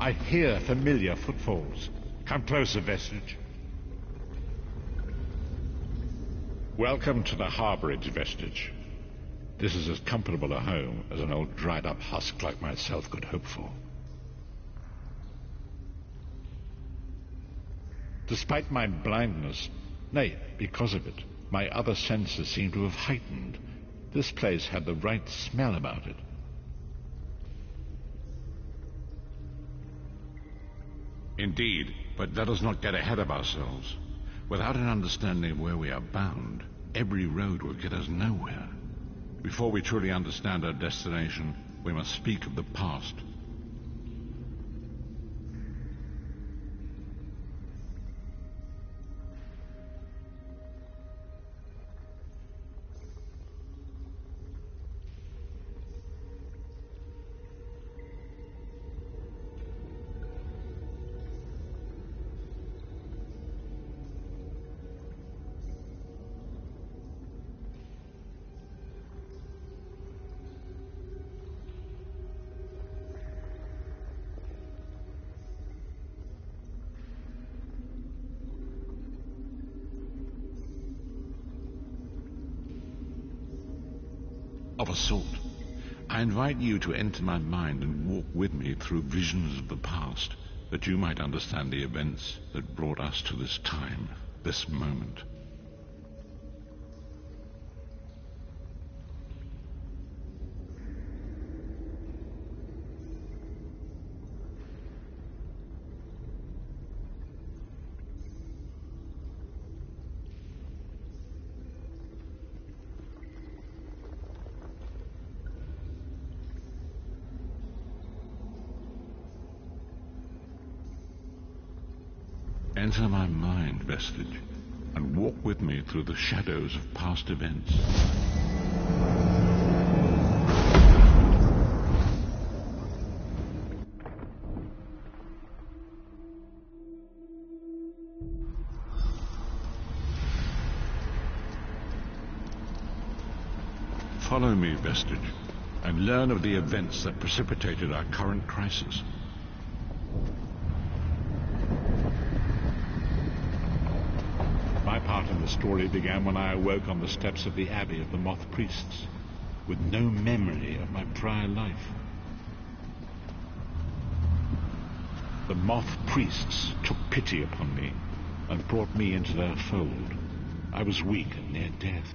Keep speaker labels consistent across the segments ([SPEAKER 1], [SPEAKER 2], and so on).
[SPEAKER 1] I hear familiar footfalls. Come closer, Vestige. Welcome to the harbourage, Vestige. This is as comfortable a home as an old dried-up husk like myself could hope for. Despite my blindness, nay, because of it, my other senses seem to have heightened. This place had the right smell about it. Indeed, but let us not get ahead of ourselves. Without an understanding of where we are bound, every road will get us nowhere. Before we truly understand our destination, we must speak of the past. Of a sort. I invite you to enter my mind and walk with me through visions of the past, that you might understand the events that brought us to this time, this moment. Enter my mind, Vestige, and walk with me through the shadows of past events. Follow me, Vestige, and learn of the events that precipitated our current crisis. My part in the story began when I awoke on the steps of the Abbey of the Moth Priests, with no memory of my prior life. The Moth Priests took pity upon me and brought me into their fold. I was weak and near death.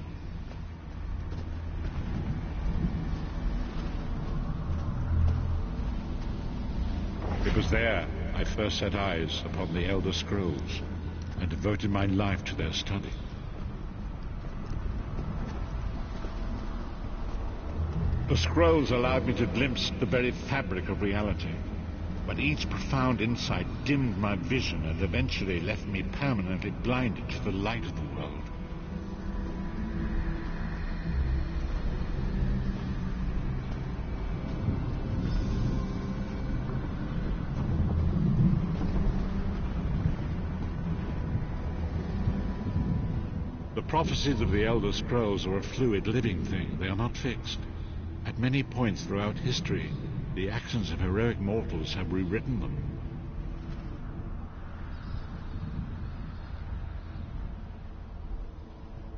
[SPEAKER 1] It was there I first set eyes upon the Elder Scrolls and devoted my life to their study. The scrolls allowed me to glimpse the very fabric of reality, but each profound insight dimmed my vision and eventually left me permanently blinded to the light of the world. The prophecies of the Elder Scrolls are a fluid, living thing. They are not fixed. At many points throughout history, the actions of heroic mortals have rewritten them.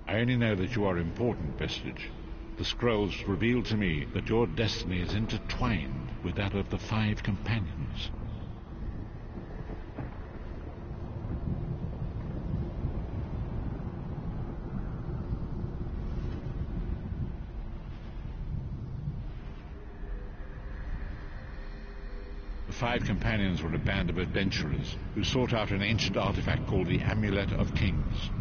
[SPEAKER 1] I only know that you are important, Vestige. The scrolls reveal to me that your destiny is intertwined with that of the 5 companions. The 5 companions were a band of adventurers who sought out an ancient artifact called the Amulet of Kings.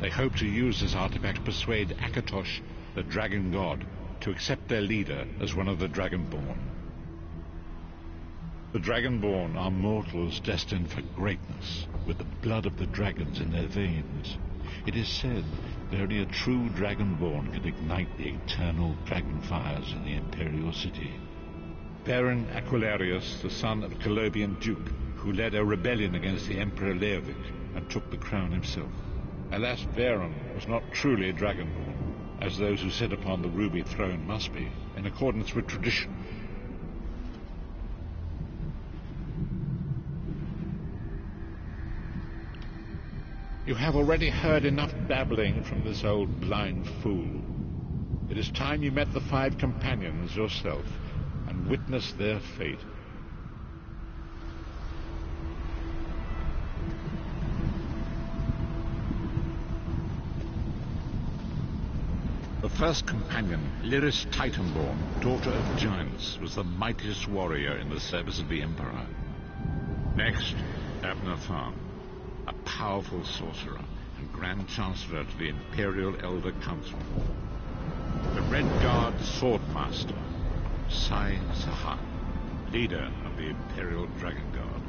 [SPEAKER 1] They hoped to use this artifact to persuade Akatosh, the dragon god, to accept their leader as one of the Dragonborn. The Dragonborn are mortals destined for greatness, with the blood of the dragons in their veins. It is said that only a true Dragonborn can ignite the eternal dragon fires in the Imperial City. Baron Aquilarius, the son of a Colobian duke, who led a rebellion against the Emperor Leovic and took the crown himself. Alas, Baron was not truly a Dragonborn, as those who sit upon the ruby throne must be, in accordance with tradition. You have already heard enough babbling from this old blind fool. It is time you met the 5 companions yourself and witnessed their fate. The first companion, Lyris Titanborn, daughter of giants, was the mightiest warrior in the service of the Emperor. Next, Abner Tharn, a powerful sorcerer and Grand Chancellor to the Imperial Elder Council. The Red Guard Swordmaster, Sai Sahan, leader of the Imperial Dragon Guard.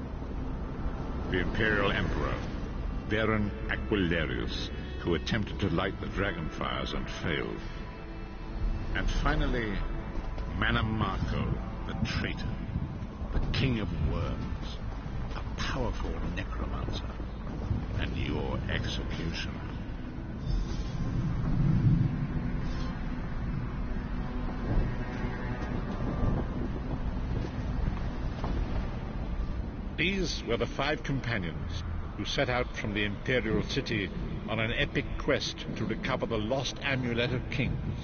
[SPEAKER 1] The Imperial Emperor, Varen Aquilarius, who attempted to light the dragon fires and failed. And finally, Manamako, the traitor, the king of worms, a powerful necromancer, and your executioner. These were the 5 companions who set out from the Imperial City on an epic quest to recover the lost Amulet of Kings.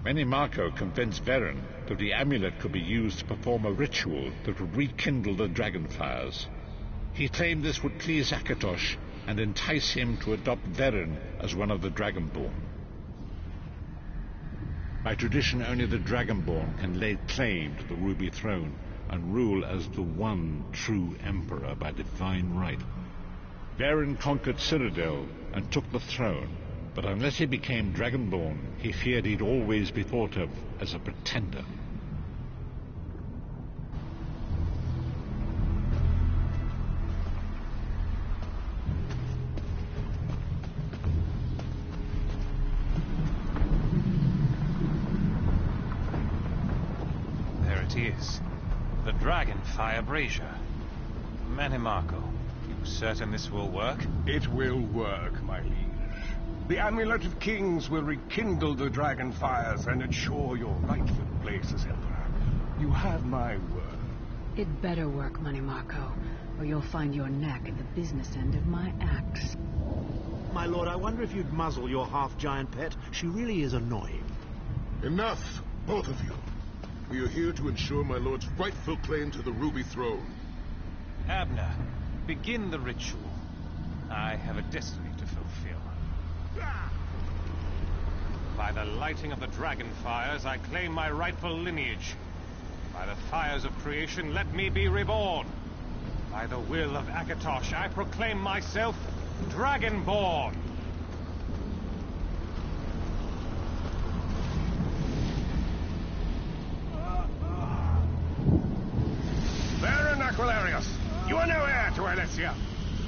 [SPEAKER 1] Manamako convinced Varen that the amulet could be used to perform a ritual that would rekindle the dragon fires. He claimed this would please Akatosh and entice him to adopt Varen as one of the Dragonborn. By tradition, only the Dragonborn can lay claim to the Ruby Throne and rule as the one true Emperor by divine right. Varen conquered Cyrodiil and took the throne, but unless he became Dragonborn, he feared he'd always be thought of as a pretender.
[SPEAKER 2] There it is. The Dragonfire Brazier. Manamako, you certain this will work?
[SPEAKER 3] It will work, my liege. The Amulet of Kings will rekindle the dragon fires and ensure your rightful place as Emperor. You have my word.
[SPEAKER 4] It better work, Manamako, or you'll find your neck at the business end of my axe.
[SPEAKER 5] My lord, I wonder if you'd muzzle your half-giant pet. She really is annoying.
[SPEAKER 6] Enough, both of you. We are here to ensure my lord's rightful claim to the Ruby Throne.
[SPEAKER 2] Abner, begin the ritual. I have a destiny to fulfill. By the lighting of the dragon fires, I claim my rightful lineage. By the fires of creation, let me be reborn. By the will of Akatosh, I proclaim myself Dragonborn.
[SPEAKER 3] Varen Aquilarius, you are no heir to Alessia.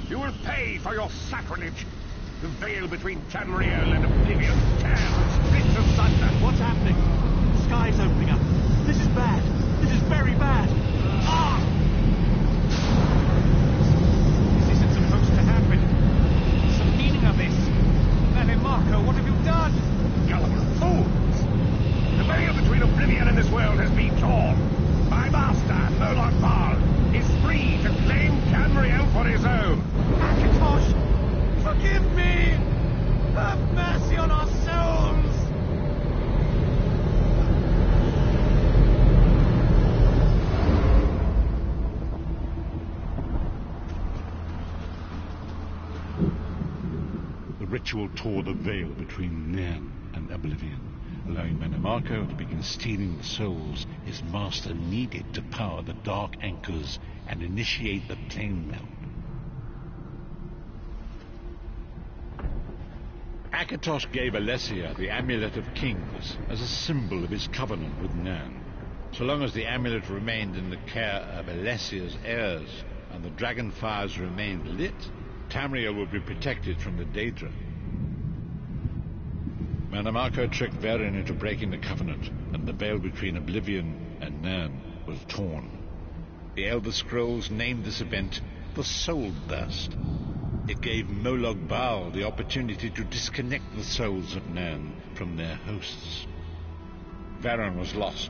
[SPEAKER 3] You will pay for your sacrilege. The veil between Tamriel and Oblivion tears and splits asunder.
[SPEAKER 5] What's happening? The sky's opening up. This is bad. This is very bad. Ah!
[SPEAKER 2] This isn't supposed to happen. What's the meaning of this? Manamako, what have you done?
[SPEAKER 3] Gullible fools! The veil between Oblivion and this world has been torn. My master, Moloch Baal, is free to claim Tamriel for his own.
[SPEAKER 5] Akatosh! Forgive me! Have mercy on our souls!
[SPEAKER 1] The ritual tore the veil between Nairn and Oblivion, allowing Manamako to begin stealing the souls his master needed to power the dark anchors and initiate the plane melt. Akatosh gave Alessia the Amulet of Kings as a symbol of his covenant with Nairn. So long as the amulet remained in the care of Alessia's heirs and the dragon fires remained lit, Tamriel would be protected from the Daedra. Manamako tricked Varen into breaking the covenant, and the veil between Oblivion and Nairn was torn. The Elder Scrolls named this event the Soul Burst. It gave Moloch Baal the opportunity to disconnect the souls of Nairn from their hosts. Varen was lost.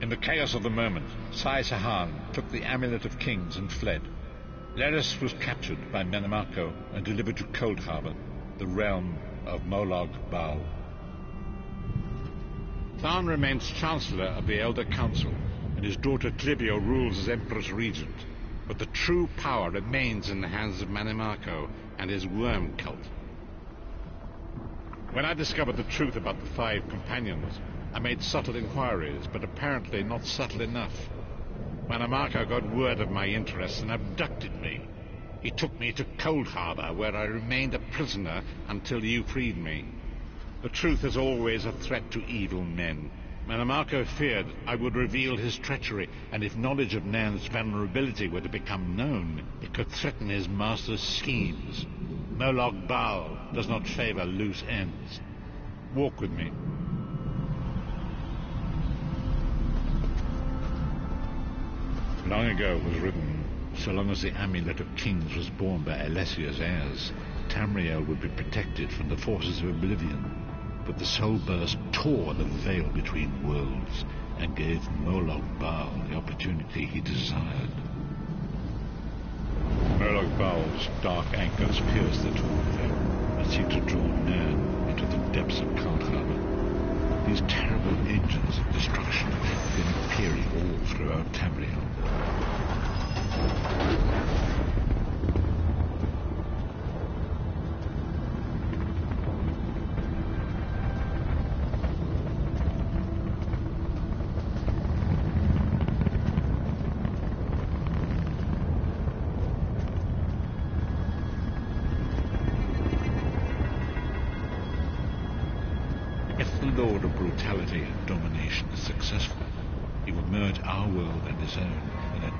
[SPEAKER 1] In the chaos of the moment, Sai Sahan took the Amulet of Kings and fled. Laris was captured by Menamarco and delivered to Cold Harbor, the realm of Molog Bal. Tharn remains Chancellor of the Elder Council, and his daughter Clivio rules as Empress Regent. But the true power remains in the hands of Menamarco and his worm cult. When I discovered the truth about the 5 companions, I made subtle inquiries, but apparently not subtle enough. Menamarco got word of my interests and abducted me. He took me to Cold Harbor, where I remained a prisoner until you freed me. The truth is always a threat to evil men. Menamarco feared I would reveal his treachery, and if knowledge of Nan's vulnerability were to become known, it could threaten his master's schemes. Molog Bal does not favor loose ends. Walk with me. Long ago was written, so long as the Amulet of Kings was borne by Alessia's heirs, Tamriel would be protected from the forces of oblivion. But the soul burst tore the veil between worlds and gave Molog Bal the opportunity he desired. Molog Bal's dark anchors pierce the torn veil and seek to draw Nan into the depths of Cold Harbor. These terrible engines of destruction have been appearing all throughout Tamriel. Lord of brutality and domination is successful, he will merge our world and his own in a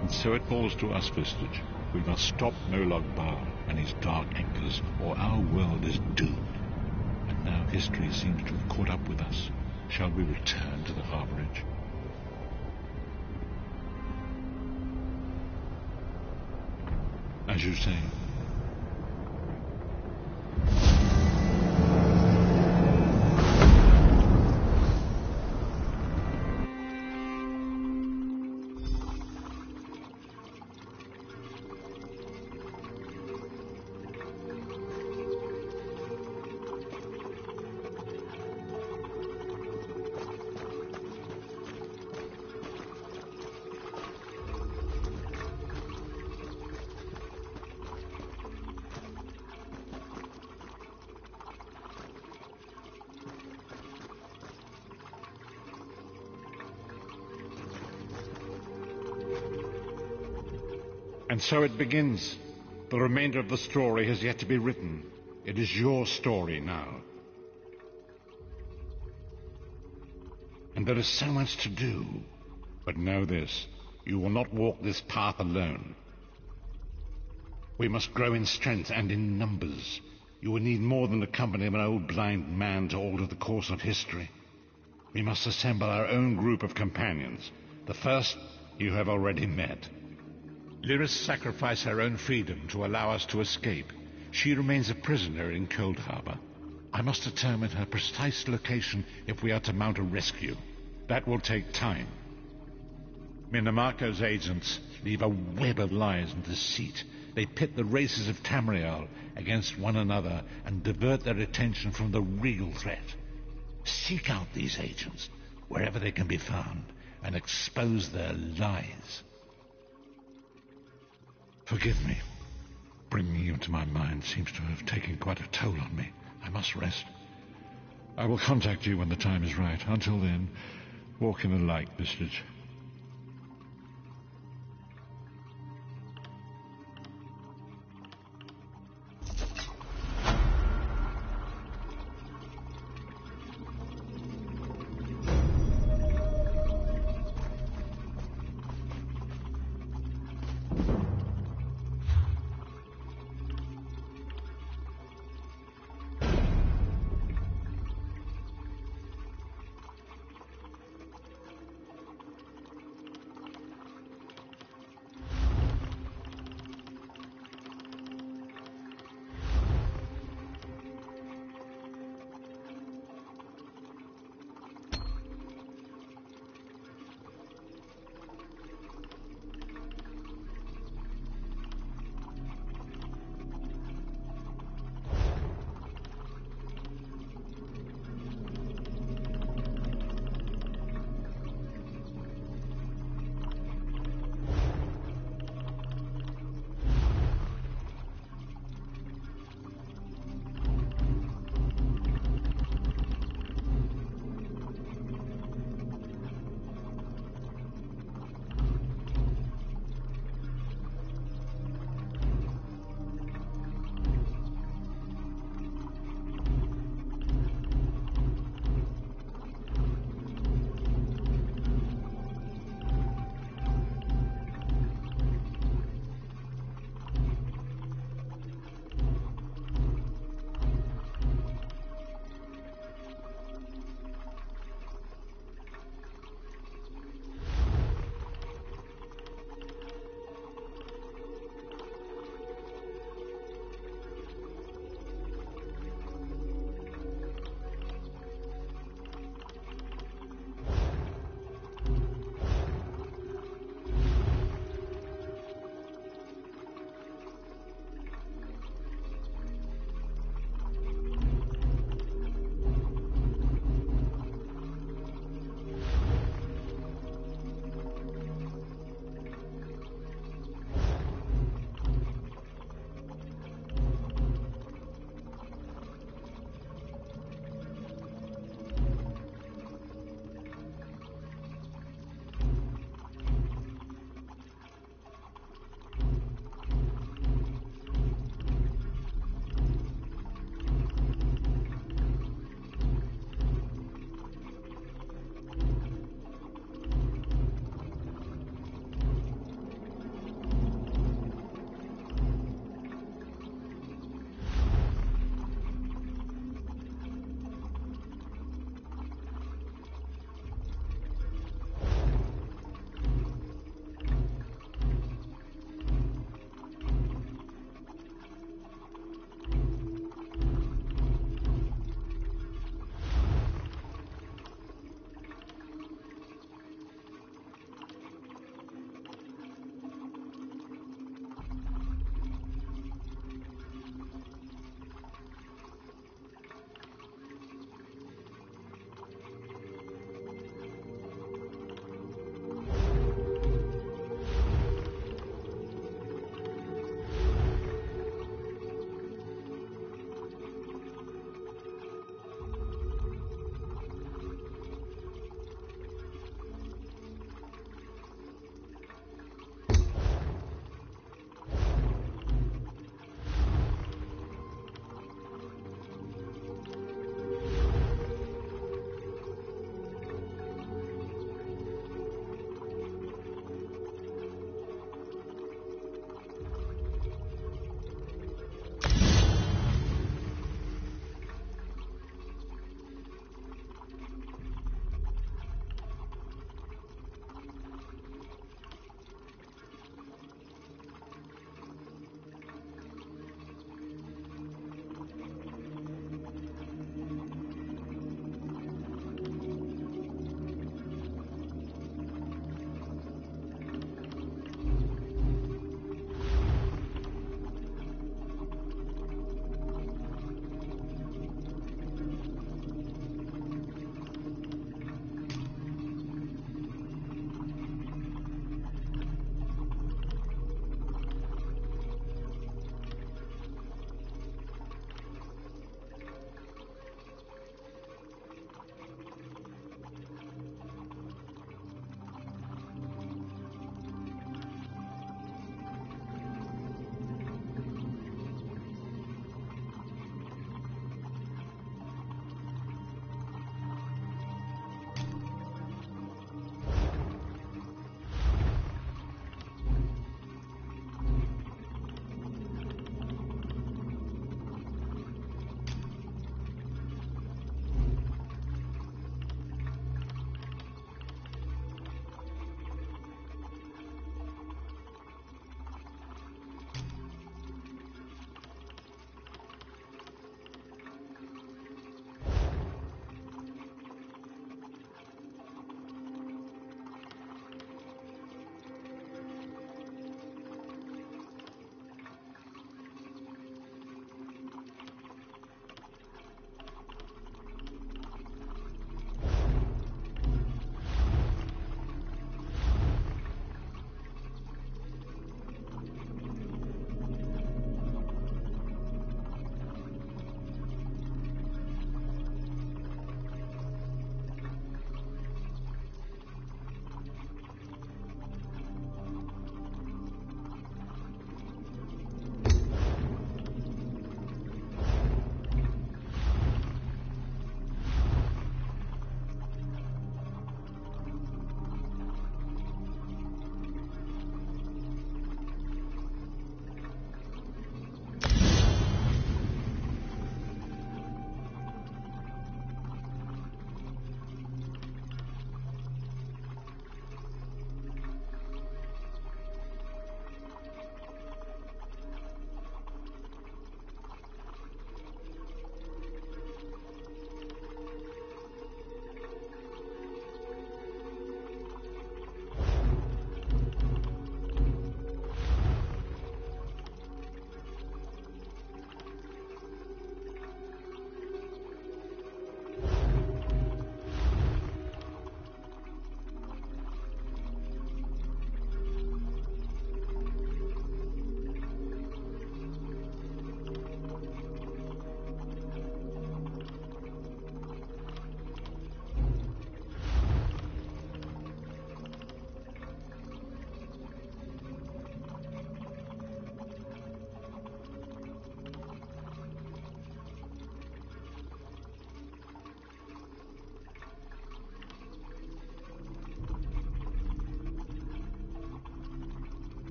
[SPEAKER 1] and so it falls to us, Vestige. We must stop Molog Bal and his dark anchors, or our world is doomed. And now history seems to have caught up with us. Shall we return to the harborage? As you say. And so it begins. The remainder of the story has yet to be written. It is your story now. And there is so much to do. But know this, you will not walk this path alone. We must grow in strength and in numbers. You will need more than the company of an old blind man to alter the course of history. We must assemble our own group of companions. The first you have already met. Lyris sacrificed her own freedom to allow us to escape. She remains a prisoner in Cold Harbor. I must determine her precise location if we are to mount a rescue. That will take time. Menamarco's agents leave a web of lies and deceit. They pit the races of Tamriel against one another and divert their attention from the real threat. Seek out these agents, wherever they can be found, and expose their lies. Forgive me. Bringing you into my mind seems to have taken quite a toll on me. I must rest. I will contact you when the time is right. Until then, walk in the light, Vestige.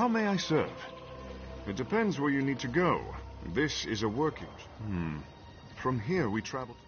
[SPEAKER 7] How may I serve? It depends where you need to go. This is a working. From here we travel to...